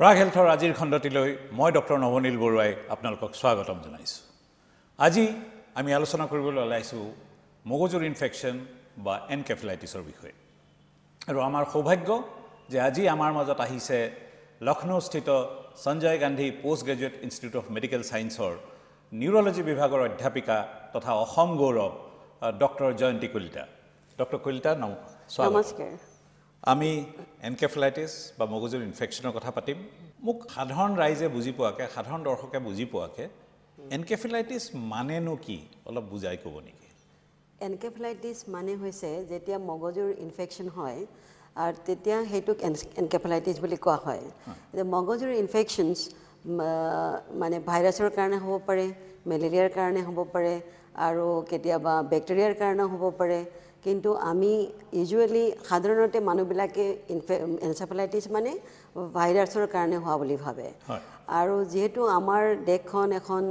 প্ৰাগ হেলথৰ আজিৰ খণ্ডটিলৈ মই ডক্টৰ নৱনীল বৰুৱাই আপোনালোকক স্বাগতম জনাইছোঁ। আজি আমি আলোচনা কৰিবলৈ ওলাইছোঁ মগজুৰ ইনফেকশ্যন বা এনকেফেলাইটিছৰ বিষয়ে। আৰু আমাৰ সৌভাগ্য যে আজি আমাৰ মাজত আহিছে লক্ষ্ণৌস্থিত Sanjay Gandhi post graduate institute of medical ছায়েন্সৰ নিউৰলজি বিভাগৰ অধ্যাপিকা তথা অসম গৌৰৱ ডক্টৰ জয়ন্তী কলিতা। ডক্টৰ কলিতা নমস্কাৰ। আমি এনকেফেলাইটিছ বা মগজুৰ ইনফেকশ্যনৰ কথা পাতিম। মোক সাধাৰণ ৰাইজে বুজি পোৱাকৈ, সাধাৰণ দৰ্শকে বুজি পোৱাকৈ এনকেফেলাইটিছ মানেনো কি অলপ বুজাই ক'ব নেকি? এনকেফেলাইটিছ মানে হৈছে যেতিয়া মগজুৰ ইনফেকশ্যন হয় আৰু তেতিয়া সেইটোক এনকেফেলাইটিছ বুলি কোৱা হয়। মগজুৰ ইনফেকশ্যনছ মানে ভাইৰাছৰ কাৰণে হ'ব পাৰে, মেলেৰিয়াৰ কাৰণে হ'ব পাৰে আৰু কেতিয়াবা বেক্টেৰিয়াৰ কাৰণেও হ'ব পাৰে। কিন্তু আমি ইউজুৱেলি সাধাৰণতে মানুহবিলাকে এনকেফেলাইটিছ মানে ভাইৰাছৰ কাৰণে হোৱা বুলি ভাবে। আৰু যিহেতু আমাৰ দেশখন এখন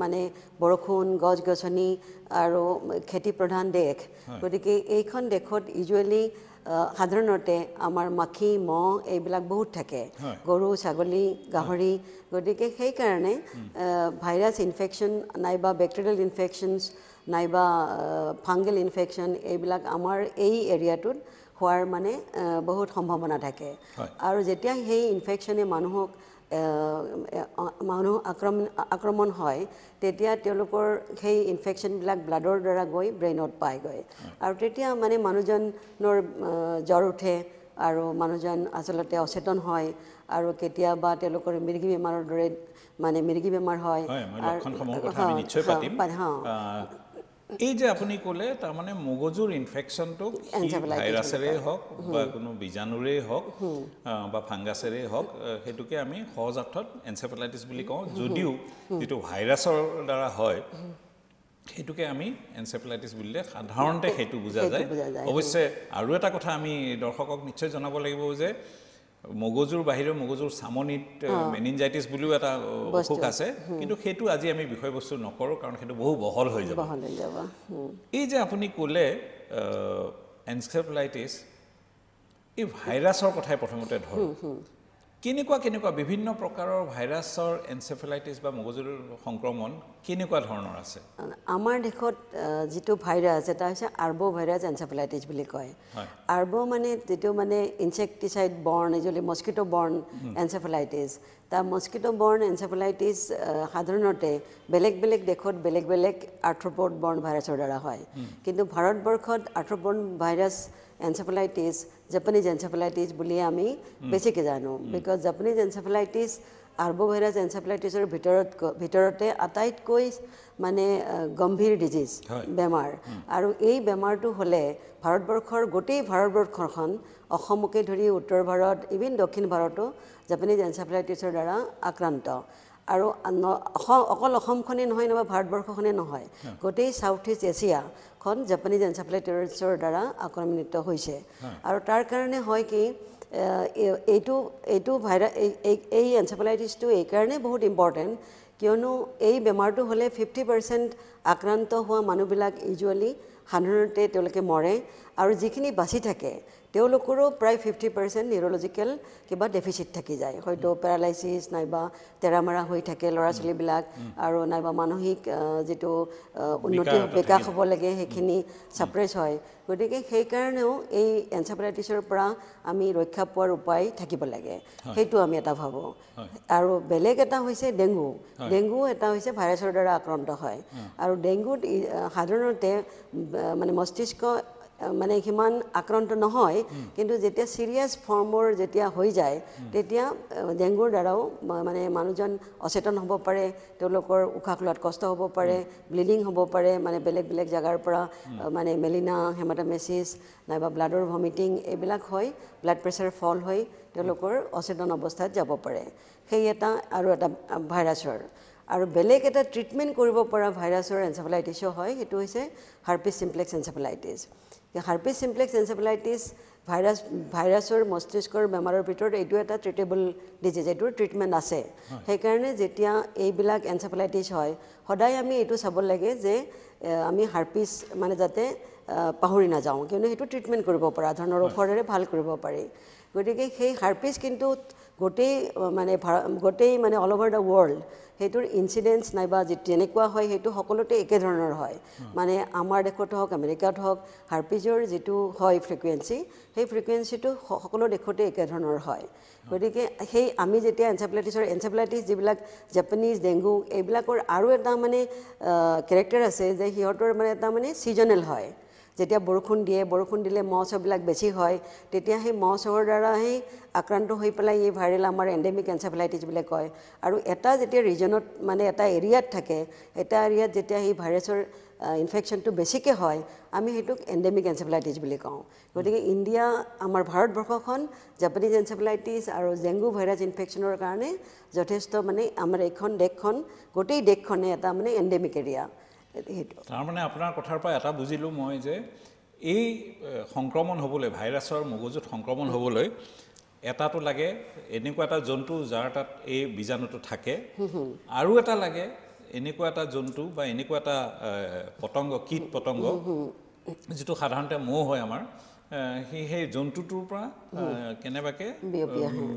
মানে বৰষুণ, গছ গছনি আৰু খেতি প্ৰধান দেশ, গতিকে এইখন দেশত ইউজুৱেলি সাধাৰণতে আমাৰ মাখি মহ এইবিলাক বহুত থাকে, গৰু ছাগলী গাহৰি। গতিকে সেইকাৰণে ভাইৰাছ ইনফেকশ্যন নাইবা বেক্টেৰিয়েল ইনফেকশ্যনছ নাইবা ফাংগেল ইনফেকশ্যন এইবিলাক আমাৰ এই এৰিয়াটোত হোৱাৰ মানে বহুত সম্ভাৱনা থাকে। আৰু যেতিয়া সেই ইনফেকশ্যনে মানুহ আক্ৰমণ হয় তেতিয়া তেওঁলোকৰ সেই ইনফেকশ্যনবিলাক ব্লাডৰ দ্বাৰা গৈ ব্ৰেইনত পায়গৈ আৰু তেতিয়া মানে মানুহজনৰ জ্বৰ উঠে আৰু মানুহজন আচলতে অচেতন হয় আৰু কেতিয়াবা তেওঁলোকৰ মৃগী বেমাৰৰ দৰে মানে মৃগী বেমাৰ হয়। এই যে আপুনি ক'লে তাৰমানে মগজুৰ ইনফেকশ্যনটোক ভাইৰাছেৰেই হওক বা কোনো বীজাণুৰেই হওক বা ফাংগাছেৰেই হওক সেইটোকে আমি সহজ অৰ্থত এনকেফেলাইটিছ বুলি কওঁ, যদিও যিটো ভাইৰাছৰ দ্বাৰা হয় সেইটোকে আমি এনকেফেলাইটিছ বুলিলে সাধাৰণতে সেইটো বুজা যায়। অৱশ্যে আৰু এটা কথা আমি দৰ্শকক নিশ্চয় জনাব লাগিব যে মগজুৰ বাহিৰে মগজুৰ চামনিত মেনিনজাইটিছ বুলিও এটা অসুখ আছে, কিন্তু সেইটো আজি আমি বিষয়বস্তু নকৰোঁ কাৰণ সেইটো বহু বহল হৈ যাব। এই যে আপুনি ক'লে এনকেফেলাইটিছ, এই ভাইৰাছৰ কথাই প্ৰথমতে ধৰোঁ। কেনেকুৱা বিভিন্ন প্ৰকাৰৰ ভাইৰাছৰ এনকেফেলাইটিছ বা মগজুৰ সংক্ৰমণ কেনেকুৱা ধৰণৰ আছে? আমাৰ দেশত যিটো ভাইৰাছ এটা হৈছে আৰ্ব ভাইৰাছ এনকেফেলাইটিছ বুলি কয়। আৰ্ব মানে যিটো মানে ইনচেক্টিচাইড বৰ্ণ, ইউজুৱেলি মস্কিটো বৰ্ণ এনকেফেলাইটিছ। তাৰ মস্কিটো বৰ্ণ এনকেফেলাইটিছ সাধাৰণতে বেলেগ বেলেগ দেশত বেলেগ বেলেগ আৰ্থ্ৰপড বৰ্ণ ভাইৰাছৰ দ্বাৰা হয়। কিন্তু ভাৰতবৰ্ষত আৰ্থ্ৰপড ভাইৰাছ এনকেফেলাইটিছ জাপানীজ এনকেফেলাইটিছ বুলি আমি বেছিকৈ জানো, বিকজ জাপানীজ এনকেফেলাইটিছ আৰ্বভাইৰাছ এনকেফেলাইটিছৰ ভিতৰতে আটাইতকৈ মানে গম্ভীৰ ডিজিজ বেমাৰ। আৰু এই বেমাৰটো হ'লে ভাৰতবৰ্ষৰ গোটেই ভাৰতবৰ্ষখন অসমকে ধৰি উত্তৰ ভাৰত ইভিন দক্ষিণ ভাৰতো জাপানীজ এনকেফেলাইটিছৰ দ্বাৰা আক্ৰান্ত। আৰু অকল অসমখনেই নহয় নাইবা ভাৰতবৰ্ষখনেই নহয়, গোটেই ছাউথ ইষ্ট এছিয়াখন জাপানীজ এনকেফেলাইটিছৰ দ্বাৰা আক্ৰমণিত হৈছে। আৰু তাৰ কাৰণে হয় কি এইটো ভাইৰাছ এই এনকেফেলাইটিছটো এইকাৰণে বহুত ইম্পৰ্টেণ্ট কিয়নো এই বেমাৰটো হ'লে 50% আক্ৰান্ত হোৱা মানুহবিলাক ইউজুৱেলি সাধাৰণতে তেওঁলোকে মৰে আৰু যিখিনি বাচি থাকে তেওঁলোকৰো প্ৰায় 50% নিউৰলজিকেল কিবা ডেফিচিট থাকি যায়, হয়তো পেৰালাইচিছ নাইবা তেৰামাৰা হৈ থাকে ল'ৰা ছোৱালীবিলাক, আৰু নাইবা মানসিক যিটো উন্নতি বিকাশ হ'ব লাগে সেইখিনি ছাপ্ৰেছ হয়। গতিকে সেইকাৰণেও এই এনকেফেলাইটিছৰ পৰা আমি ৰক্ষা পোৱাৰ উপায় থাকিব লাগে, সেইটো আমি এটা ভাবোঁ। আৰু বেলেগ এটা হৈছে ডেংগু। ডেংগু এটা হৈছে ভাইৰাছৰ দ্বাৰা আক্ৰান্ত হয় আৰু ডেংগুত সাধাৰণতে মানে মস্তিষ্ক মানে সিমান আক্ৰান্ত নহয়, কিন্তু যেতিয়া চিৰিয়াছ ফৰ্মৰ যেতিয়া হৈ যায় তেতিয়া ডেংগুৰ দ্বাৰাও মানে মানুহজন অচেতন হ'ব পাৰে, তেওঁলোকৰ উশাহ লোৱাত কষ্ট হ'ব পাৰে, ব্লিডিং হ'ব পাৰে, মানে বেলেগ বেলেগ জেগাৰ পৰা মানে মেলিনা, হেমাটামেচিছ নাইবা ব্লাডৰ ভমিটিং এইবিলাক হয়, ব্লাড প্ৰেছাৰ ফল হৈ তেওঁলোকৰ অচেতন অৱস্থাত যাব পাৰে। সেই এটা আৰু এটা ভাইৰাছৰ। আৰু বেলেগ এটা ট্ৰিটমেণ্ট কৰিব পৰা ভাইৰাছৰ এনকেফেলাইটিছো হয়, সেইটো হৈছে হাৰ্পিছ চিম্প্লেক্স এনকেফেলাইটিছ। হাৰ্পিছ চিম্প্লেক্স এনকেফেলাইটিছ ভাইৰাছৰ মস্তিষ্কৰ বেমাৰৰ ভিতৰত এইটো এটা ট্ৰিটেবল ডিজিজ, এইটোৰ ট্ৰিটমেণ্ট আছে। সেইকাৰণে যেতিয়া এইবিলাক এনকেফেলাইটিছ হয় সদায় আমি এইটো চাব লাগে যে আমি হাৰ্পিছ মানে যাতে পাহৰি নাযাওঁ, কিয়নো সেইটো ট্ৰিটমেণ্ট কৰিব পৰা ধৰণৰ ঔষধেৰে ভাল কৰিব পাৰি। গতিকে সেই হাৰ্পিছ কিন্তু গোটেই মানে অল অভাৰ দ্য ৱৰ্ল্ড সেইটোৰ ইনচিডেঞ্চ নাইবা যেনেকুৱা হয় সেইটো সকলোতে একেধৰণৰ হয় মানে আমাৰ দেশত হওক আমেৰিকাত হওক হাৰ্পিজৰ যিটো হয় ফ্ৰিকুৱেঞ্চি সেই ফ্ৰিকুৱেঞ্চিটো সকলো দেশতে একেধৰণৰ হয় গতিকে সেই আমি যেতিয়া এনচেফেলাইটিছ যিবিলাক জাপানীজ ডেংগু এইবিলাকৰ আৰু এটা মানে কেৰেক্টাৰ আছে যে সিহঁতৰ মানে এটা মানে ছিজনেল হয় যেতিয়া বৰষুণ দিলে মহ চহবিলাক বেছি হয় তেতিয়া সেই মহ চহৰ দ্বাৰা সেই আক্ৰান্ত হৈ পেলাই এই ভাইৰেল আমাৰ এণ্ডেমিক এনচেফেলাইটিছ বুলি কয় আৰু এটা যেতিয়া ৰিজনত মানে এটা এৰিয়াত থাকে এটা এৰিয়াত যেতিয়া সেই ভাইৰাছৰ ইনফেকশ্যনটো বেছিকৈ হয় আমি সেইটোক এণ্ডেমিক এনচেফেলাইটিছ বুলি কওঁ গতিকে ইণ্ডিয়া আমাৰ ভাৰতবৰ্ষখন জাপানীজ এনচেফেলাইটিছ আৰু ডেংগু ভাইৰাছ ইনফেকশ্যনৰ কাৰণে যথেষ্ট মানে আমাৰ এইখন দেশখন গোটেই দেশখনে এটা মানে এণ্ডেমিক এৰিয়া তাৰমানে আপোনাৰ কথাৰ পৰা এটা বুজিলোঁ মই যে এই সংক্ৰমণ হ'বলৈ ভাইৰাছৰ মগজুত সংক্ৰমণ হ'বলৈ এটাটো লাগে এনেকুৱা এটা জন্তু যাৰ তাত এই বীজাণুটো থাকে আৰু এটা লাগে এনেকুৱা এটা জন্তু বা এনেকুৱা এটা কীট পতংগ যিটো সাধাৰণতে মহ হয় আমাৰ সেই জন্তুটোৰ পৰা কেনেবাকৈ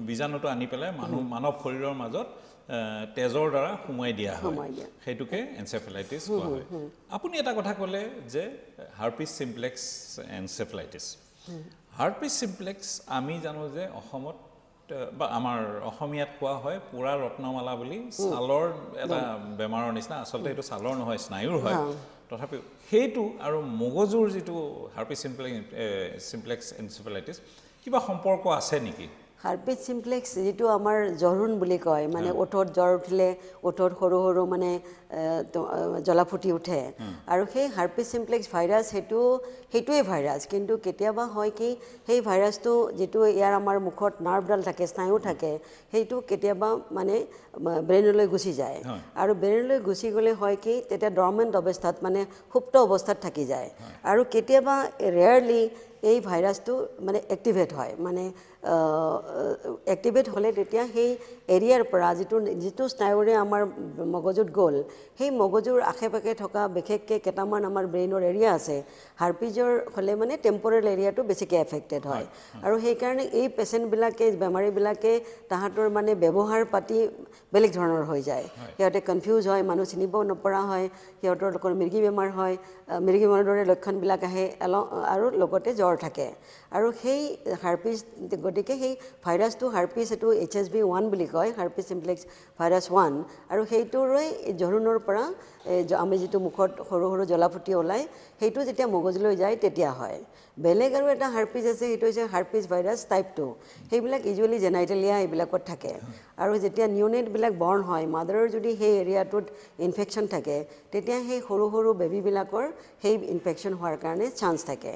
বীজাণুটো আনি পেলাই মানৱ শৰীৰৰ মাজত তেজৰ দ্বাৰা সোমাই দিয়া হয় সেইটোকে এনচেফেলাইটিছ কোৱা হয় আপুনি এটা কথা ক'লে যে হাৰ্পিছ চিম্প্লেক্স এনচেফেলাইটিছ হাৰ্পিছ চিম্প্লেক্স আমি জানো যে অসমত বা আমাৰ অসমীয়াত কোৱা হয় পুৰা ৰত্নমালা বুলি ছালৰ এটা বেমাৰৰ নিচিনা আচলতে এইটো ছালৰ নহয় স্নায়ুৰ হয় তথাপিও সেইটো আৰু মগজুৰ যিটো হাৰ্পিছ চিম্প্লেক্স এনচেফেলাইটিছ কিবা সম্পৰ্ক আছে নেকি হাৰ্পিছ চিম্প্লেক্স যিটো আমাৰ জ্বৰোণ বুলি কয় মানে ওঠত জ্বৰ উঠিলে ওঠত সৰু সৰু মানে জ্বলাফুটি উঠে আৰু সেই হাৰ্পিছ চিম্প্লেক্স ভাইৰাছ সেইটোৱে ভাইৰাছ কিন্তু কেতিয়াবা হয় কি সেই ভাইৰাছটো যিটো ইয়াৰ আমাৰ মুখত নাৰ্ভডাল থাকে স্নায়ু থাকে সেইটো কেতিয়াবা মানে ব্ৰেইনলৈ গুচি যায় আৰু ব্ৰেইনলৈ গুচি গ'লে হয় কি তেতিয়া ডৰমেণ্ট অৱস্থাত মানে সুপ্ত অৱস্থাত থাকি যায় আৰু কেতিয়াবা ৰেয়াৰলি এই ভাইৰাছটো মানে এক্টিভেট হয় মানে এক্টিভেট হ'লে তেতিয়া সেই এৰিয়াৰ পৰা যিটো স্নায়ুৰে আমাৰ মগজুত গ'ল সেই মগজুৰ আশে পাশে থকা বিশেষকৈ কেইটামান আমাৰ ব্ৰেইনৰ এৰিয়া আছে হাৰ্পিজৰ হ'লে মানে টেম্পৰেল এৰিয়াটো বেছিকৈ এফেক্টেড হয় আৰু সেইকাৰণে এই পেচেণ্টবিলাকে বেমাৰীবিলাকে তাহাঁতৰ মানে ব্যৱহাৰ পাতি বেলেগ ধৰণৰ হৈ যায় সিহঁতে কনফিউজ হয় মানুহ চিনিব নপৰা হয় সিহঁতৰ লোকৰ মিৰ্গী বেমাৰ হয় মিৰ্গী বেমাৰৰ দৰে লক্ষণবিলাক আহে আৰু লগতে জ্বৰ থাকে আৰু সেই হাৰ্পিছ গতিকে সেই ভাইৰাছটো হাৰ্পিছ এইটো HSV1 বুলি কয় হাৰ্পিছ চিম্প্লেক্স ভাইৰাছ 1 আৰু সেইটোৰে জ্বৰোণৰ পৰা আমি যিটো মুখত সৰু সৰু জ্বলাফুটি ওলায় সেইটো যেতিয়া মগজুলৈ যায় তেতিয়া হয় বেলেগ আৰু এটা হাৰ্পিছ আছে সেইটো হৈছে হাৰ্পিছ ভাইৰাছ টাইপ 2 সেইবিলাক ইউজুৱেলি জেনাইটেলিয়া এইবিলাকত থাকে আৰু যেতিয়া নিউনেটবিলাক বৰ্ণ হয় মাদাৰৰ যদি সেই এৰিয়াটোত ইনফেকশ্যন থাকে তেতিয়া সেই সৰু সৰু বেবীবিলাকৰ সেই ইনফেকশ্যন হোৱাৰ কাৰণে চান্স থাকে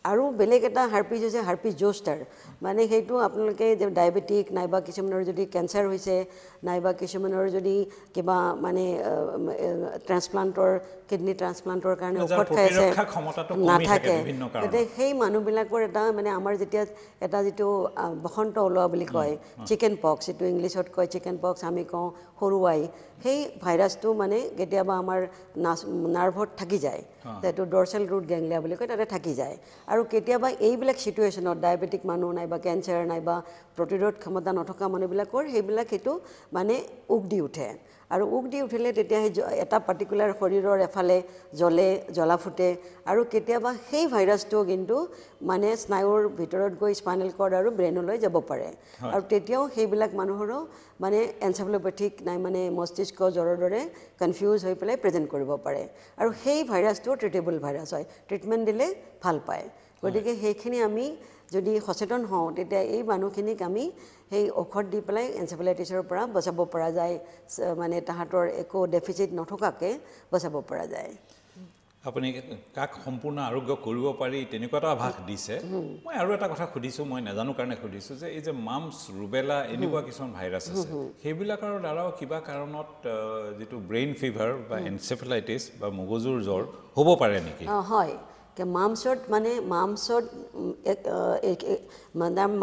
আৰু বেলেগ এটা হাৰ্পিছ হৈছে হাৰ্পিছ জোষ্টাৰ মানে সেইটো আপোনালোকে যে ডায়েবেটিক নাইবা কিছুমানৰ যদি কেঞ্চাৰ হৈছে নাইবা কিছুমানৰ যদি কিবা মানে ট্ৰান্সপ্লাণ্টৰ কিডনি ট্ৰান্সপ্লাণ্টৰ কাৰণে ঔষধ খাই আছে নাথাকে গতিকে সেই মানুহবিলাকৰ এটা মানে আমাৰ যেতিয়া এটা যিটো বসন্ত ওলোৱা বুলি কয় চিকেন পক্স এইটো ইংলিছত কয় চিকেন পক্স আমি কওঁ সৰু আই সেই ভাইৰাছটো মানে কেতিয়াবা আমাৰ নাৰ্ভত থাকি যায় সেইটো ডৰ্চেল ৰুট গেংলিয়া বুলি কয় তাতে থাকি যায় আৰু কেতিয়াবা এইবিলাক চিটুৱেশ্যনত ডায়েবেটিক মানুহ নাইবা কেঞ্চাৰ নাইবা প্ৰতিৰোধ ক্ষমতা নথকা মানুহবিলাকৰ সেইবিলাক সেইটো মানে উক দি উঠে আৰু উক দি উঠিলে তেতিয়া সেই এটা পাৰ্টিকুলাৰ শৰীৰৰ এফালে জ্বলা ফুটে আৰু কেতিয়াবা সেই ভাইৰাছটো কিন্তু মানে স্নায়ুৰ ভিতৰত গৈ স্পাইনেল কৰ্ড আৰু ব্ৰেইনলৈ যাব পাৰে আৰু তেতিয়াও সেইবিলাক মানুহৰো মানে এনচেফেলোপেথিক নাই মানে মস্তিষ্ক জ্বৰৰ দৰে কনফিউজ হৈ পেলাই প্ৰেজেণ্ট কৰিব পাৰে আৰু সেই ভাইৰাছটো ট্ৰিটেবল ভাইৰাছ হয় ট্ৰিটমেণ্ট দিলে ভাল পায় গতিকে সেইখিনি আমি যদি সচেতন হওঁ তেতিয়া এই মানুহখিনিক আমি সেই ঔষধ দি পেলাই এনচেফেলাইটিছৰ পৰা বচাব পৰা যায় মানে তাহাঁতৰ একো ডেফিচিট নথকাকৈ বচাব পৰা যায় আপুনি কাক সম্পূৰ্ণ আৰোগ্য কৰিব পাৰি তেনেকুৱা এটা আভাস দিছে মই আৰু এটা কথা সুধিছোঁ মই নাজানো কাৰণে সুধিছোঁ যে এই যে মাম্পছ ৰুবেলা এনেকুৱা কিছুমান ভাইৰাছ আছে সেইবিলাকৰ দ্বাৰাও কিবা কাৰণত যিটো ব্ৰেইন ফিভাৰ বা এনচেফেলাইটিছ বা মগজুৰ জ্বৰ হ'ব পাৰে নেকি হয়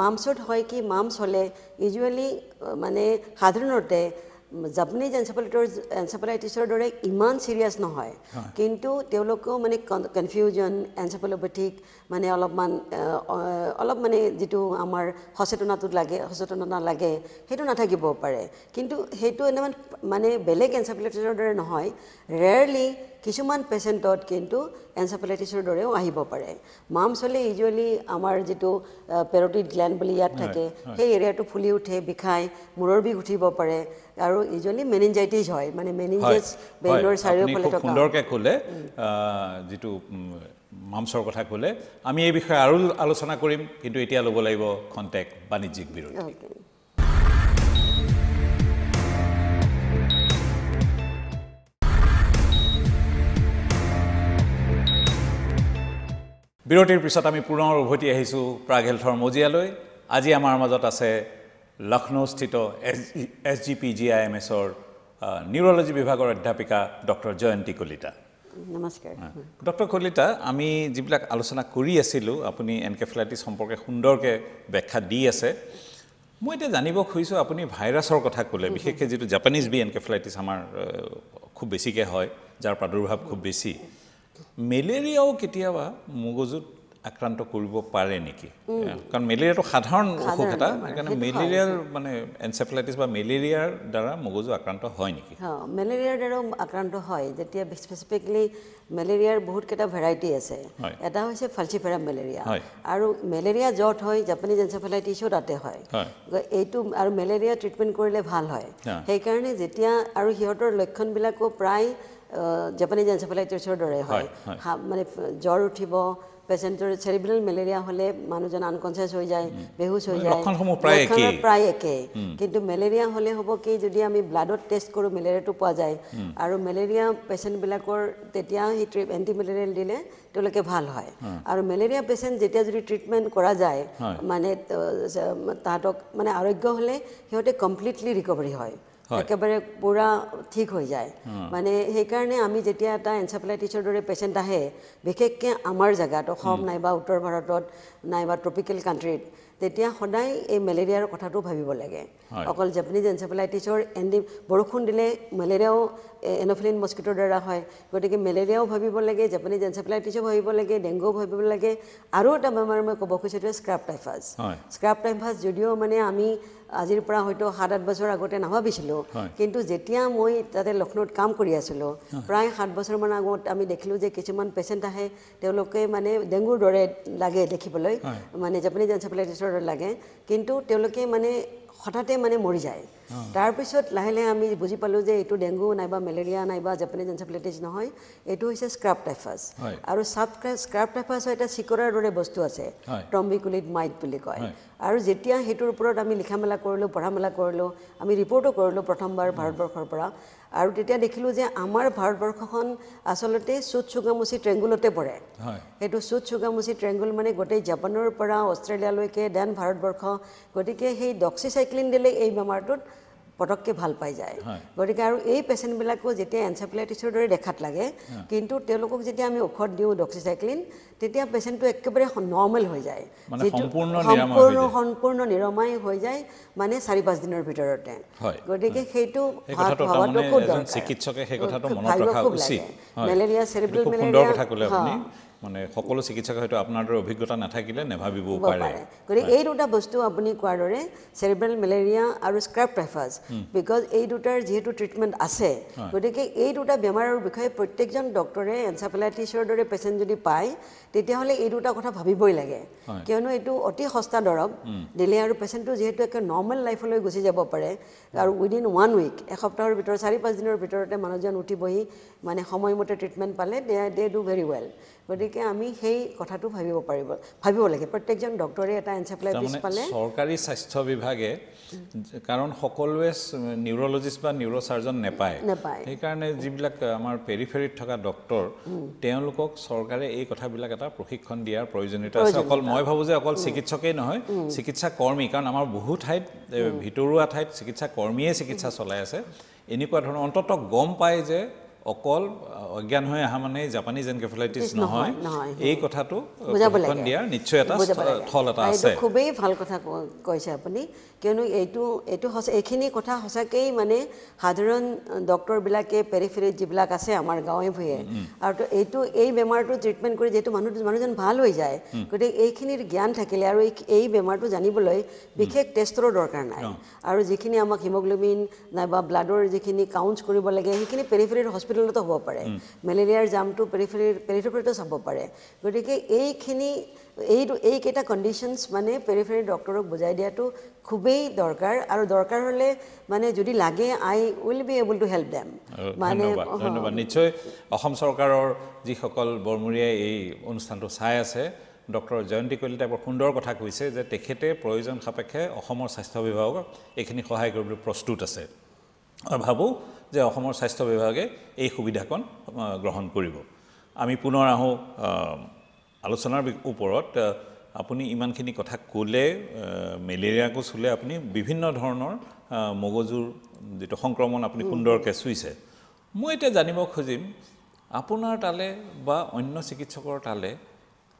মাম্পছত হয় কি মাম্পছ হ'লে ইউজুৱেলি মানে সাধাৰণতে জাপানীজ এনচেফেলাইটিছৰ দৰে ইমান চিৰিয়াছ নহয় কিন্তু তেওঁলোকেও মানে কনফিউজন এনচেফেলোপেথিক মানে অলপ মানে যিটো আমাৰ সচেতনতা লাগে সেইটো নাথাকিব পাৰে কিন্তু সেইটো মানে বেলেগ এনচেফেলাইটিছৰ দৰে নহয় ৰেয়াৰলি কিছুমান পেচেণ্টত কিন্তু এনচেফেলাইটিছৰ দৰেও আহিব পাৰে মামছ হ'লে ইউজুৱেলি আমাৰ যিটো পেৰটিড গ্লেণ্ড বুলি ইয়াত থাকে সেই এৰিয়াটো ফুলি উঠে বিষায় মূৰৰ বিষ উঠিব পাৰে আৰু ইউজুৱেলি মেনিনজাইটিছ হয় মানে মেনিনজাইটিছ ব্ৰেইনৰ চাৰিওফালে থকা সুন্দৰকৈ ক'লে যিটো মামছৰ কথা ক'লে আমি এই বিষয়ে আৰু আলোচনা কৰিম কিন্তু এতিয়া ল'ব লাগিব খন্তেক বাণিজ্যিক বিৰতি বিৰতিৰ পিছত আমি পুনৰ উভতি আহিছোঁ প্ৰাগ হেল্থৰ মজিয়ালৈ আজি আমাৰ মাজত আছে লক্ষ্ণৌস্থিত SGPGIMSৰ নিউৰলজি বিভাগৰ অধ্যাপিকা ডক্টৰ জয়ন্তী কলিতা নমস্কাৰ ডক্টৰ কলিতা আমি যিবিলাক আলোচনা কৰি আছিলোঁ আপুনি এনকেফেলাইটিছ সম্পৰ্কে সুন্দৰকৈ ব্যাখ্যা দি আছে মই এতিয়া জানিব খুজিছোঁ আপুনি ভাইৰাছৰ কথা ক'লে বিশেষকৈ যিটো জাপানীজ বি এনকেফেলাইটিছ আমাৰ খুব বেছিকৈ হয় যাৰ প্ৰাদুৰ্ভাৱ খুব বেছি মেলেৰিয়াও কেতিয়াবা মগজুত আক্ৰান্ত কৰিব পাৰে নেকি কাৰণ মেলেৰিয়াটো সাধাৰণ অসুখ এটা সেইকাৰণে মেলেৰিয়াৰ মানে এনচেফেলাইটিছ বা মেলেৰিয়াৰ দ্বাৰা মগজু আক্ৰান্ত হয় নেকি মেলেৰিয়াৰ দ্বাৰাও আক্ৰান্ত হয় যেতিয়া স্পেচিফিকলি মেলেৰিয়াৰ বহুতকেইটা ভেৰাইটি আছে এটা হৈছে ফালচিফেৰাম মেলেৰিয়া আৰু মেলেৰিয়া য'ত হয় জাপানীজ এনচেফেলাইটিছো তাতে হয় এইটো আৰু মেলেৰিয়া ট্ৰিটমেণ্ট কৰিলে ভাল হয় সেইকাৰণে যেতিয়া আৰু সিহঁতৰ লক্ষণবিলাকো প্ৰায় জাপানীজ এনচেফেলাইটিছৰ দৰে হয় মানে জ্বৰ উঠিব পেচেণ্টৰ চেৰিব্ৰেল মেলেৰিয়া হ'লে মানুহজন আনকনচিয়াছ হৈ যায় বেহুচ হৈ যায় লক্ষণসমূহ প্ৰায় একে কিন্তু মেলেৰিয়া হ'লে হ'ব কি যদি আমি ব্লাডত টেষ্ট কৰোঁ মেলেৰিয়াটো পোৱা যায় আৰু মেলেৰিয়া পেচেণ্টবিলাকৰ তেতিয়া সেই এণ্টি মেলেৰিয়েল দিলে তেওঁলোকে ভাল হয় আৰু মেলেৰিয়া পেচেণ্ট যেতিয়া যদি ট্ৰিটমেণ্ট কৰা যায় মানে তাহাঁতক মানে আৰোগ্য হ'লে সিহঁতে কমপ্লিটলি ৰিকভাৰী হয় একেবাৰে পুৰা ঠিক হৈ যায় মানে সেইকাৰণে আমি যেতিয়া এটা এনচেফেলাইটিছৰ দৰে পেচেণ্ট আহে বিশেষকৈ আমাৰ জেগাত অসম নাইবা উত্তৰ ভাৰতত নাইবা ট্ৰপিকেল কাণ্ট্ৰিত তেতিয়া সদায় এই মেলেৰিয়াৰ কথাটো ভাবিব লাগে অকল জাপানীজ এনচেফেলাইটিছৰ বৰষুণ দিলে মেলেৰিয়াও এন'ফিলিন মস্কিটোৰ দ্বাৰা হয় গতিকে মেলেৰিয়াও ভাবিব লাগে জাপানীজ এনচেফেলাইটিছো ভাবিব লাগে ডেংগুও ভাবিব লাগে আৰু এটা বেমাৰ মই ক'ব খুজিছোঁ স্ক্ৰাব টাইফাছ যদিও মানে আমি আজিৰ পৰা হয়তো 7-8 বছৰ আগতে নাভাবিছিলোঁ কিন্তু যেতিয়া মই তাতে লক্ষ্ণৌত কাম কৰি আছিলোঁ প্ৰায় 7 বছৰমান আগত আমি দেখিলোঁ যে কিছুমান পেচেণ্ট আহে তেওঁলোকে মানে ডেংগুৰ দৰে লাগে দেখিবলৈ মানে জাপানীজ এনচেফেলাইটিছৰ দৰে লাগে কিন্তু তেওঁলোকে মানে হঠাতে মানে মৰি যায় তাৰপিছত লাহে লাহে আমি বুজি পালোঁ যে এইটো ডেংগু নাইবা মেলেৰিয়া নাইবা জাপানীজ এনচেফেলাইটিছ নহয় এইটো হৈছে স্ক্ৰাব টাইফাছ আৰু স্ক্ৰাব টাইফাছৰ এটা চিকৰাৰ দৰে বস্তু আছে ট্ৰম্বিকুলিড মাইট বুলি কয় আৰু যেতিয়া সেইটোৰ ওপৰত আমি লিখা মেলা কৰিলোঁ পঢ়া মেলা কৰিলোঁ আমি ৰিপৰ্টো কৰিলোঁ প্ৰথমবাৰ ভাৰতবৰ্ষৰ পৰা আৰু তেতিয়া দেখিলোঁ যে আমাৰ ভাৰতবৰ্ষখন আচলতে চুট চুগামুচি ট্ৰেংগুলতে পৰে সেইটো চুট চুগামুচি ট্ৰেংগুল মানে গোটেই জাপানৰ পৰা অষ্ট্ৰেলিয়ালৈকে দেন ভাৰতবৰ্ষ গতিকে সেই ডক্সিচাইক্লিন দিলে এই বেমাৰটোত পটককৈ ভাল পাই যায় গতিকে আৰু এই পেচেণ্টবিলাকো যেতিয়া এনচেফেলাইটিছৰ দৰে দেখাত লাগে কিন্তু তেওঁলোকক যেতিয়া আমি ঔষধ দিওঁ ডক্সিচাইক্লিন তেতিয়া পেচেণ্টটো একেবাৰে নৰ্মেল হৈ যায় যিটো সম্পূৰ্ণ নিৰাময় হৈ যায় মানে 4-5 দিনৰ ভিতৰতে গতিকে সেইটো ভাবাটো খুব দৰকাৰ চিকিৎসকে সেই কথাটো মনত ৰখা উচিত মেলেৰিয়া চেৰিব্ৰেল মেলেৰিয়া মানে সকলো চিকিৎসকে হয়তো আপোনাৰ দৰে অভিজ্ঞতা নাথাকিলে নেভাবিবও পাৰে গতিকে এই দুটা বস্তু আপুনি কোৱাৰ দৰে চেৰিব্ৰেল মেলেৰিয়া আৰু স্ক্ৰাব টাইফাছ বিকজ এই দুটাৰ যিহেতু ট্ৰিটমেণ্ট আছে গতিকে এই দুটা বেমাৰৰ বিষয়ে প্ৰত্যেকজন ডক্টৰে এনচেফেলাইটিছৰ দৰে পেচেণ্ট যদি পায় তেতিয়াহ'লে এই দুটা কথা ভাবিবই লাগে কিয়নো এইটো অতি সস্তা দৰৱ দিলে আৰু পেচেণ্টটো যিহেতু একে নৰ্মেল লাইফলৈ গুচি যাব পাৰে আৰু উইদিন 1 উইক এসপ্তাহৰ ভিতৰত 4-5 দিনৰ ভিতৰতে মানুহজন উঠি বহি মানে সময়মতে ট্ৰিটমেণ্ট পালে দে ডু ভেৰি ৱেল গতিকে আমি সেই কথাটো ভাবিব লাগে প্ৰত্যেকজন ডক্টৰে এটা এনচেফেলাইটিছ পালে চৰকাৰী স্বাস্থ্য বিভাগে কাৰণ সকলোৱে নিউৰলজিষ্ট বা নিউৰ'চাৰ্জন নেপায় সেইকাৰণে যিবিলাক আমাৰ পেৰিফেৰিত থকা ডক্টৰ তেওঁলোকক চৰকাৰে এই কথাবিলাক এটা প্ৰশিক্ষণ দিয়াৰ প্ৰয়োজনীয়তা আছে অকল মই ভাবোঁ যে অকল চিকিৎসকেই নহয় চিকিৎসা কৰ্মী কাৰণ আমাৰ বহু ঠাইত ভিতৰুৱা ঠাইত চিকিৎসা কৰ্মীয়ে চিকিৎসা চলাই আছে এনেকুৱা ধৰণৰ অন্ততঃ গম পায় যে অকল অজ্ঞান হৈ অহা মানে জাপানিজ এনকেফেলাইটিছ নহয় এই কথাটো প্ৰশিক্ষণ দিয়াৰ নিশ্চয় এটা থল এটা আছে খুবেই ভাল কথা কৈছে আপুনি কিয়নো এইটো এইখিনি কথা সঁচাকেই মানে সাধাৰণ ডক্টৰবিলাকে পেৰিফেৰিত যিবিলাক আছে আমাৰ গাঁৱে ভূঞে আৰু এই বেমাৰটো ট্ৰিটমেণ্ট কৰি যিহেতু মানুহজন ভাল হৈ যায় গতিকে এইখিনিৰ জ্ঞান থাকিলে আৰু এই বেমাৰটো জানিবলৈ বিশেষ টেষ্টৰো দৰকাৰ নাই আৰু যিখিনি আমাক হিমোগ্লোবিন নাইবা ব্লাডৰ যিখিনি কাউণ্টছ কৰিব লাগে সেইখিনি পেৰিফেৰিৰ হস্পিটেলতো হ'ব পাৰে মেলেৰিয়াৰ জামটো পেৰিফেৰিতো চাব পাৰে গতিকে এইকেইটা কণ্ডিশ্যনছ মানে পেৰিফেৰি ডক্টৰক বুজাই দিয়াটো খুবেই দৰকাৰ আৰু দৰকাৰ হ'লে মানে যদি লাগে I will be able to help them মানে ধন্যবাদ নিশ্চয় অসম চৰকাৰৰ যিসকল বৰমূৰীয়াই এই অনুষ্ঠানটো চাই আছে ডক্টৰ জয়ন্তী কলিতাই বৰ সুন্দৰ কথা কৈছে যে তেখেতে প্ৰয়োজন সাপেক্ষে অসমৰ স্বাস্থ্য বিভাগক এইখিনি সহায় কৰিবলৈ প্ৰস্তুত আছে মই ভাবোঁ যে অসমৰ স্বাস্থ্য বিভাগে এই সুবিধাকণ গ্ৰহণ কৰিব আমি পুনৰ আহোঁ আলোচনাৰ ওপৰত আপুনি ইমানখিনি কথা ক'লে মেলেৰিয়াকো চুলে আপুনি বিভিন্ন ধৰণৰ মগজুৰ যিটো সংক্ৰমণ আপুনি সুন্দৰকৈ চুইছে মই এতিয়া জানিব খুজিম আপোনাৰ তালে বা অন্য চিকিৎসকৰ তালে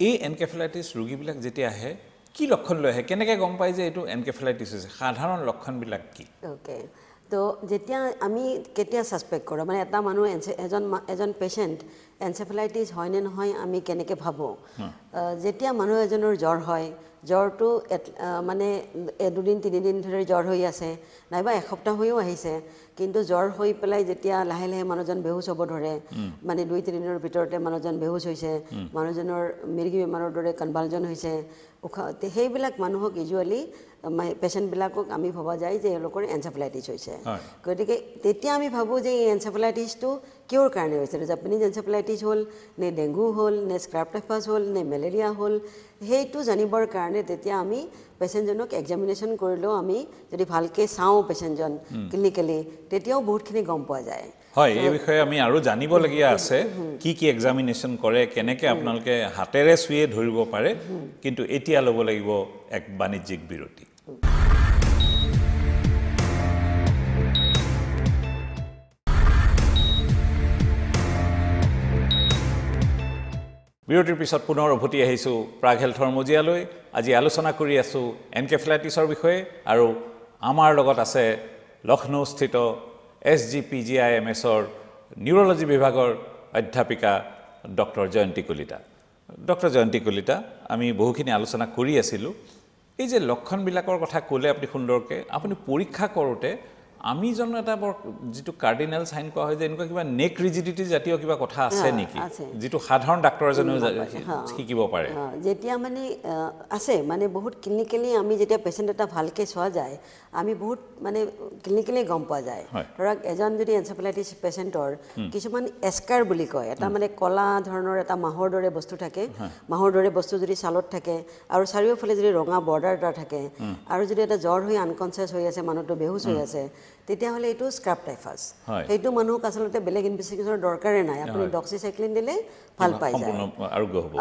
এই এনকেফেলাইটিছ ৰোগীবিলাক যেতিয়া আহে কি লক্ষণ লৈ আহে কেনেকৈ গম পায় যে এইটো এনকেফেলাইটিছ হৈছে সাধাৰণ লক্ষণবিলাক কি অ'কে তো যেতিয়া আমি কেতিয়া ছাছপেক্ট কৰোঁ মানে এটা মানুহ এজন পেচেণ্ট এনচেফেলাইটিছ হয়নে নহয় আমি কেনেকৈ ভাবোঁ যেতিয়া মানুহ এজনৰ জ্বৰ হয় জ্বৰটো মানে 2 দিন 3 দিন ধৰি জ্বৰ হৈ আছে নাইবা এসপ্তাহ হৈও আহিছে কিন্তু জ্বৰ হৈ পেলাই যেতিয়া লাহে লাহে মানুহজন বেহুচ হ'ব ধৰে মানে 2-3 দিনৰ ভিতৰতে মানুহজন বেহুচ হৈছে মানুহজনৰ মিৰ্গী বেমাৰৰ দৰে কনভালজন হৈছে সেইবিলাক মানুহক ইউজুৱেলি পেচেণ্টবিলাকক আমি ভবা যায় যে এওঁলোকৰ এনচেফেলাইটিছ হৈছে গতিকে তেতিয়া আমি ভাবোঁ যে এই এনচেফেলাইটিছটো কিহৰ কাৰণে হৈছে জাপানিজ এনচেফেলাইটিছ হ'ল নে ডেংগু হ'ল নে স্ক্ৰাব টাইফাছ হ'ল নে মেলেৰিয়া হ'ল সেইটো জানিবৰ কাৰণে তেতিয়া আমি পেচেণ্টজনক এক্সামিনেশ্যন কৰিলেও আমি যদি ভালকৈ চাওঁ পেচেণ্টজন ক্লিনিকেলি তেতিয়াও বহুতখিনি গম পোৱা যায় হয় এই বিষয়ে আমি আৰু জানিবলগীয়া আছে কি এক্সামিনেশ্যন কৰে কেনেকৈ আপোনালোকে হাতেৰে চুয়ে ধৰিব পাৰে কিন্তু এতিয়া ল'ব লাগিব এক বাণিজ্যিক বিৰতি বিৰতিৰ পিছত পুনৰ উভতি আহিছোঁ প্ৰাগ হেল্থৰ মজিয়ালৈ আজি আলোচনা কৰি আছোঁ এনকেফেলাইটিছৰ বিষয়ে আৰু আমাৰ লগত আছে লক্ষ্ণৌস্থিত SGPGIMSৰ নিউৰলজি বিভাগৰ অধ্যাপিকা ডক্টৰ জয়ন্তী কলিতা ডক্টৰ জয়ন্তী কলিতা আমি বহুখিনি আলোচনা কৰি আছিলোঁ এই যে লক্ষণবিলাকৰ কথা ক'লে আপুনি সুন্দৰকৈ আপুনি পৰীক্ষা কৰোঁতে আমি জানো এটা বৰ যিটো কাৰ্ডিনেল সাইন কোৱা হয় যে এনেকুৱা কিবা নেক ৰিজিডিটি জাতীয় কিবা কথা আছে নেকি যিটো সাধাৰণ ডাক্তৰ এজনেও শিকিব পাৰে যেতিয়া মানে আছে মানে বহুত ক্লিনিকেলি আমি যেতিয়া পেচেণ্ট এটা ভালকৈ চোৱা যায় আমি বহুত মানে ক্লিনিকেলি গম পোৱা যায় ধৰক এজন যদি এনচেফেলাইটিছ পেচেণ্টৰ কিছুমান এস্কাৰ বুলি কয় এটা মানে কলা ধৰণৰ এটা মাহৰ দৰে বস্তু থাকে মাহৰ দৰে বস্তু যদি ছালত থাকে আৰু চাৰিওফালে যদি ৰঙা বৰ্ডাৰ এটা থাকে আৰু যদি এটা জ্বৰ হৈ আনকনচিয়াছ হৈ আছে মানুহটো বেহুচ হৈ আছে তেতিয়াহ'লে এইটো স্ক্ৰাব টাইফাছ সেইটো মানুহক আচলতে বেলেগ ইনভেষ্টিগেশ্যনৰ দৰকাৰেই নাই আপুনি ডক্সিচাইক্লিন দিলে ভাল পাই যায় আৰোগ্য হ'ব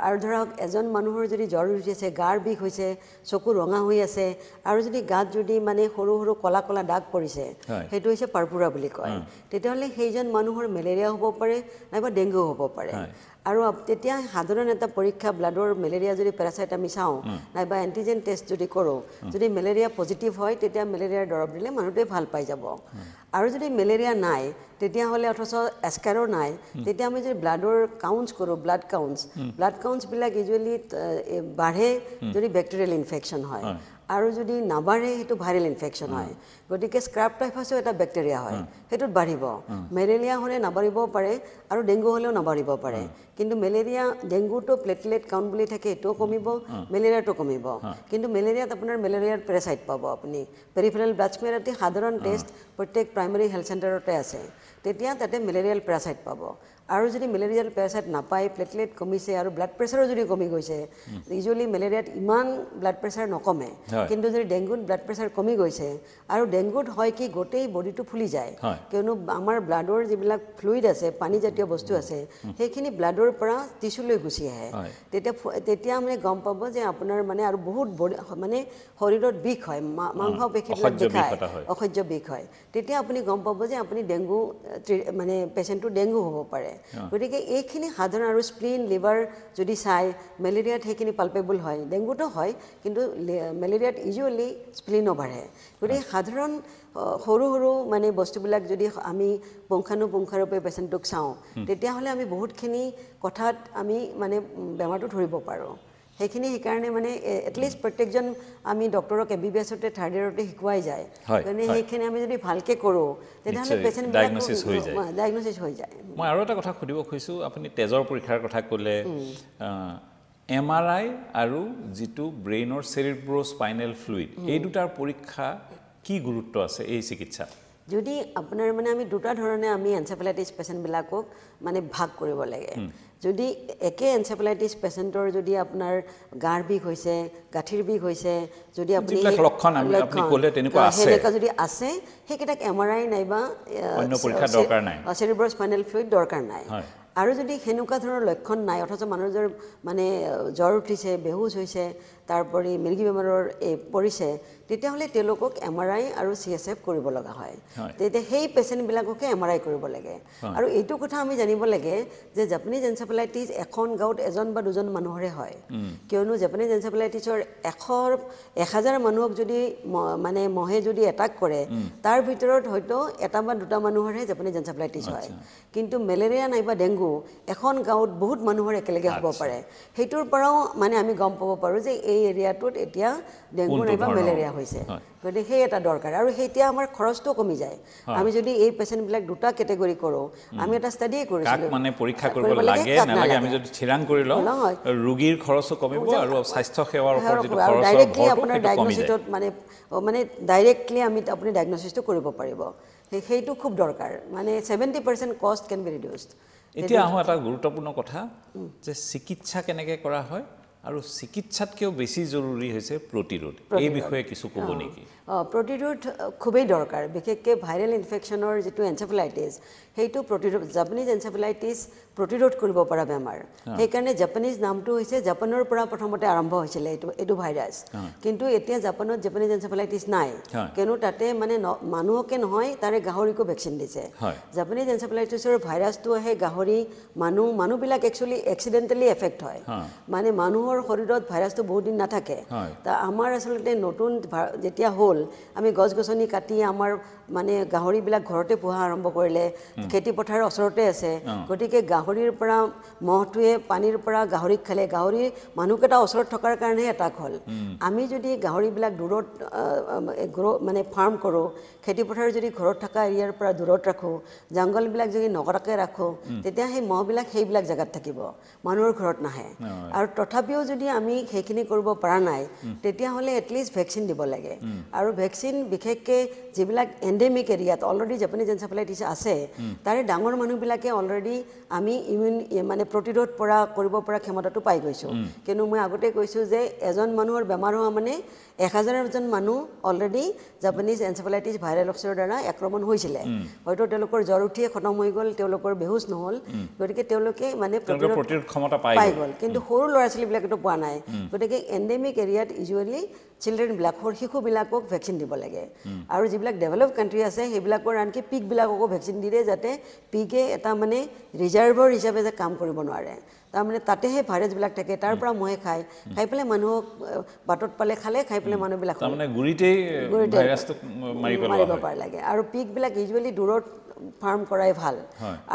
আৰু ধৰক এজন মানুহৰ যদি জ্বৰ উঠি আছে গাৰ বিষ হৈছে চকু ৰঙা হৈ আছে আৰু যদি গাত যদি মানে সৰু সৰু কলা কলা দাগ পৰিছে সেইটো হৈছে পাৰ্পুৰা বুলি কয় তেতিয়াহ'লে সেইজন মানুহৰ মেলেৰিয়া হ'ব পাৰে নাইবা ডেংগু হ'ব পাৰে আৰু তেতিয়া সাধাৰণ এটা পৰীক্ষা ব্লাডৰ মেলেৰিয়া যদি পেৰাচাইট আমি চাওঁ নাইবা এণ্টিজেন টেষ্ট যদি কৰোঁ যদি মেলেৰিয়া পজিটিভ হয় তেতিয়া মেলেৰিয়াৰ দৰৱ দিলে মানুহটোৱে ভাল পাই যাব আৰু যদি মেলেৰিয়া নাই তেতিয়াহ'লে অথচ এস্কাৰো নাই তেতিয়া আমি যদি ব্লাডৰ কাউণ্টছ কৰোঁ ব্লাড কাউণ্টছবিলাক ইউজুৱেলি বাঢ়ে যদি বেক্টেৰিয়েল ইনফেকশ্যন হয় আৰু যদি নাবাঢ়ে সেইটো ভাইৰেল ইনফেকশ্যন হয় গতিকে স্ক্ৰাব টাইফাছো এটা বেক্টেৰিয়া হয় সেইটোত বাঢ়িব মেলেৰিয়া হ'লে নাবাঢ়িব পাৰে আৰু ডেংগু হ'লেও নাবাঢ়িব পাৰে কিন্তু মেলেৰিয়া ডেংগুটো প্লেটলেট কাউণ্ট বুলি থাকে এইটোও কমিব মেলেৰিয়াটো কমিব কিন্তু মেলেৰিয়াত আপোনাৰ মেলেৰিয়াৰ পেৰাচাইট পাব আপুনি পেৰিফেৰেল ব্লাড স্মেয়াৰ এটি সাধাৰণ টেষ্ট প্ৰত্যেক প্ৰাইমেৰী হেল্থ চেণ্টাৰতে আছে তেতিয়া তাতে মেলেৰিয়াল পেৰাচাইট পাব আৰু যদি মেলেৰিয়াল পেৰাচাইট নাপায় প্লেটলেট কমিছে আৰু ব্লাড প্ৰেছাৰো যদি কমি গৈছে ইউজুৱেলি মেলেৰিয়াত ইমান ব্লাড প্ৰেছাৰ নকমে কিন্তু যদি ডেংগুত ব্লাড প্ৰেছাৰ কমি গৈছে আৰু ডেংগুত হয় কি গোটেই বডিটো ফুলি যায় কিয়নো আমাৰ ব্লাডৰ যিবিলাক ফ্লুইড আছে পানীজাতীয় বস্তু আছে সেইখিনি ব্লাডৰ পৰা টিচুলৈ গুচি আহে তেতিয়া মানে গম পাব যে আপোনাৰ মানে আৰু বহুত মানে শৰীৰত বিষ হয় মাংস পেশীবিলাক বিষায় অসহ্য বিষ হয় তেতিয়া আপুনি গম পাব যে আপুনি ডেংগু মানে পেচেণ্টটো ডেংগু হ'ব পাৰে গতিকে এইখিনি সাধাৰণ আৰু স্প্লিন লিভাৰ যদি চাই মেলেৰিয়াত সেইখিনি পালপেবল হয় ডেংগুটো হয় কিন্তু মেলেৰিয়াত ইউজুৱেলি স্প্লিনো বাঢ়ে গতিকে সাধাৰণ সৰু সৰু মানে বস্তুবিলাক যদি আমি পুংখানুপুংখৰূপে পেচেণ্টটোক চাওঁ তেতিয়াহ'লে আমি বহুতখিনি কথাত আমি মানে বেমাৰটো ধৰিব পাৰোঁ সেইকাৰণে মানে এটলিষ্ট প্ৰত্যেকজন আমি ডক্টৰক MBBSতে থাৰ্ড ইয়েৰতে শিকোৱাই যায় মানে সেইখিনি আমি যদি ভালকে কৰোঁ তেতিয়াহ'লে পেচেণ্ট ডায়েগনচিছ হৈ যায় মই আৰু এটা কথা সুধিব খুজিছোঁ আপুনি তেজৰ পৰীক্ষাৰ কথা ক'লে MRI আৰু যিটো ব্ৰেইনৰ চেৰিব্ৰোস্পাইনেল ফ্লুইড এই দুটাৰ পৰীক্ষা কি গুৰুত্ব আছে এই চিকিৎসাত যদি আপোনাৰ মানে আমি দুটা ধৰণে আমি এনচেফেলাইটিছ পেচেণ্টবিলাকক মানে ভাগ কৰিব লাগে যদি একে এনচেফেলাইটিছ পেচেণ্টৰ যদি আপোনাৰ গাৰ বিষ হৈছে গাঁঠিৰ বিষ হৈছে যদি আপুনি লক্ষণ ক'লে তেনেকুৱা আছে সেনেকুৱা যদি আছে সেইকেইটাক MRI নাইবা অন্য পৰীক্ষা দৰকাৰ নাই চেৰিব্ৰোস্পাইনেল ফ্লুইড দৰকাৰ নাই আৰু যদি সেনেকুৱা ধৰণৰ লক্ষণ নাই অথচ মানুহৰ মানে জ্বৰ উঠিছে বেহুচ হৈছে তাৰোপৰি মিৰ্গী বেমাৰৰ পৰিছে তেতিয়াহ'লে তেওঁলোকক MRI আৰু CSF কৰিব লগা হয় তেতিয়া সেই পেচেণ্টবিলাককে MRI কৰিব লাগে আৰু এইটো কথা আমি জানিব লাগে যে জাপানীজ এনচেফেলাইটিছ এখন গাঁৱত এজন বা দুজন মানুহৰে হয় কিয়নো জাপানীজ এনচেফেলাইটিছৰ 1000 মানুহক যদি মানে মহে যদি এটাক কৰে তাৰ ভিতৰত হয়তো এটা বা দুটা মানুহৰহে জাপানীজ এনচেফেলাইটিছ হয় কিন্তু মেলেৰিয়া নাইবা ডেংগু এখন গাঁৱত বহুত মানুহৰ একেলগে হ'ব পাৰে সেইটোৰ পৰাও মানে আমি গম পাব পাৰোঁ যে এই এৰিয়াটোত এতিয়া ডেংগু নাইবা মেলেৰিয়া হৈছে গতিকে সেই এটা দৰকাৰ আৰু সেইতিয়া আমাৰ খৰচটো কমি যায় আমি যদি এই পেচেণ্টবিলাক দুটা কেটেগৰী কৰোঁ আমি এটা ষ্টাডিয়ে কৰিছিলোঁ মানে পৰীক্ষা কৰিব লাগে নালাগে আমি যদি ঠিৰাং কৰি লওঁ ৰোগীৰ খৰচো কমিব আৰু স্বাস্থ্য সেৱাৰ ওপৰত যিটো খৰচ ডাইৰেক্টলি আপোনাৰ ডায়েগনচিছত মানে ডাইৰেক্টলি আমি আপুনি ডায়েগনচিছটো কৰিব পাৰিব সেইটো খুব দৰকাৰ মানে 70% কষ্ট কেন বি ৰিডিউচড এতিয়া আহোঁ এটা গুৰুত্বপূৰ্ণ কথা যে চিকিৎসা কেনেকৈ কৰা হয় আৰু চিকিৎসাতকৈও বেছি জৰুৰী হৈছে প্ৰতিৰোধ এই বিষয়ে কিছু ক'ব নেকি প্ৰতিৰোধ খুবেই দৰকাৰ বিশেষকৈ ভাইৰেল ইনফেকশ্যনৰ যিটো এনচেফেলাইটিছ সেইটো প্ৰতিৰোধ জাপানীজ এনচেফেলাইটিছ প্ৰতিৰোধ কৰিব পৰা বেমাৰ সেইকাৰণে জাপানীজ নামটো হৈছে জাপানৰ পৰা প্ৰথমতে আৰম্ভ হৈছিলে এইটো ভাইৰাছ কিন্তু এতিয়া জাপানত জাপানীজ এনচেফেলাইটিছ নাই কিয়নো তাতে মানে মানুহকে নহয় তাৰে গাহৰিকো ভেকচিন দিছে জাপানীজ এনচেফেলাইটিছৰ ভাইৰাছটো আহে গাহৰি মানুহবিলাক একচুৱেলি এক্সিডেণ্টেলি এফেক্ট হয় মানে মানুহৰ শৰীৰত ভাইৰাছটো বহুত দিন নাথাকে তা আমাৰ আচলতে নতুন যেতিয়া হ'ল আমি গছ গছনি কাটি আমাৰ মানে গাহৰিবিলাক ঘৰতে পোহা আৰম্ভ কৰিলে খেতি পথাৰৰ ওচৰতে আছে গতিকে গাহৰিৰ পৰা মহটোৱে পানীৰ পৰা গাহৰিক খালে গাহৰি মানুহকেইটা ওচৰত থকাৰ কাৰণে এটাক হ'ল আমি যদি গাহৰিবিলাক দূৰত মানে ফাৰ্ম কৰোঁ খেতি পথাৰ যদি ঘৰত থকা এৰিয়াৰ পৰা দূৰত ৰাখোঁ জংঘলবিলাক যদি নকটাকৈ ৰাখোঁ তেতিয়া সেই মহবিলাক সেইবিলাক জেগাত থাকিব মানুহৰ ঘৰত নাহে আৰু তথাপিও যদি আমি সেইখিনি কৰিব পৰা নাই তেতিয়াহ'লে এটলিষ্ট ভেকচিন দিব লাগে আৰু ভেকচিন বিশেষকৈ যিবিলাক এণ্ডেমিক এৰিয়াত অলৰেডি জাপানীজ এনচেফেলাইটিছ আছে তাৰে ডাঙৰ মানুহবিলাকে অলৰেডি আমি মানে প্ৰতিৰোধ কৰিব পৰা ক্ষমতাটো পাই গৈছোঁ কিয়নো মই আগতে কৈছোঁ যে এজন মানুহৰ বেমাৰ হোৱা মানে 1000জন মানুহ অলৰেডি জাপানীজ এনচেফেলাইটিছ ভাইৰাছৰ দ্বাৰা আক্ৰমণ হৈছিলে হয়তো তেওঁলোকৰ জ্বৰ উঠিয়ে খতম হৈ গ'ল তেওঁলোকৰ বেহুচ নহ'ল গতিকে তেওঁলোকে মানে প্ৰতিৰোধ ক্ষমতা পাই গ'ল কিন্তু সৰু ল'ৰা ছোৱালীবিলাকেতো পোৱা নাই গতিকে এণ্ডেমিক এৰিয়াত ইউজুৱেলি চিলড্ৰেনবিলাকৰ শিশুবিলাকক ভেকচিন দিব লাগে আৰু যিবিলাক ডেভেলপ কাণ্ট্ৰি আছে সেইবিলাকৰ আনকি পিকবিলাককো ভেকচিন দি দিয়ে যাতে পিকে এটা মানে ৰিজাৰ্ভৰ হিচাপে যে কাম কৰিব নোৱাৰে তাৰমানে তাতেহে ভাইৰাছবিলাক থাকে তাৰ পৰা মহে খাই পেলাই মানুহক বাটত পালে খালে খাই পেলাই মানুহবিলাক তাৰমানে গুৰিতেই ভাইৰাছটো মাৰিব লাগে আৰু পিকবিলাক ইউজুৱেলি দূৰত ফাৰ্ম কৰাই ভাল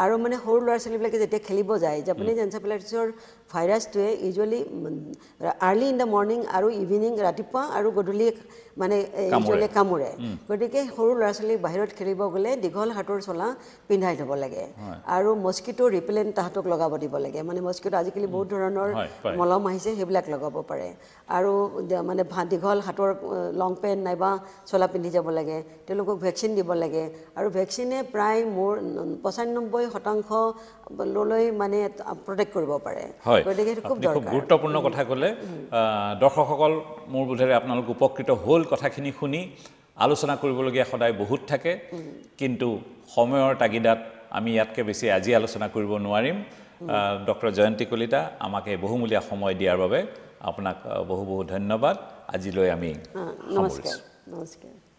আৰু মানে সৰু ল'ৰা ছোৱালীবিলাকে যেতিয়া খেলিব যায় জাপানীজ এনচেফেলাইটিছৰ ভাইৰাছটোৱে usually early in the morning আৰু ইভিনিং ৰাতিপুৱা আৰু গধূলি মানে ইউজুৱেলি কামোৰে গতিকে সৰু ল'ৰা ছোৱালীক বাহিৰত খেলিব গ'লে দীঘল হাতৰ চোলা পিন্ধাই থ'ব লাগে আৰু মস্কিটো ৰিপেলেণ্ট তাহাঁতক লগাব দিব লাগে মানে মস্কিটো আজিকালি বহুত ধৰণৰ মলম আহিছে সেইবিলাক লগাব পাৰে আৰু মানে দীঘল হাতৰ লং পেণ্ট নাইবা চোলা পিন্ধি যাব লাগে তেওঁলোকক ভেকচিন দিব লাগে আৰু ভেকচিনে প্ৰায় মোৰ 95% মানে প্ৰটেক্ট কৰিব পাৰে গতিকে খুব দৰকাৰ গুৰুত্বপূৰ্ণ কথা ক'লে দৰ্শকসকল মোৰ বোধেৰে আপোনালোক উপকৃত হ'ল কথাখিনি শুনি আলোচনা কৰিবলগীয়া সদায় বহুত থাকে কিন্তু সময়ৰ তাগিদাত আমি ইয়াতকৈ বেছি আজি আলোচনা কৰিব নোৱাৰিম ডক্টৰ জয়ন্তী কলিতা আমাকে বহুমূলীয়া সময় দিয়াৰ বাবে আপোনাক বহু বহু ধন্যবাদ আজিলৈ আমি নমস্কাৰ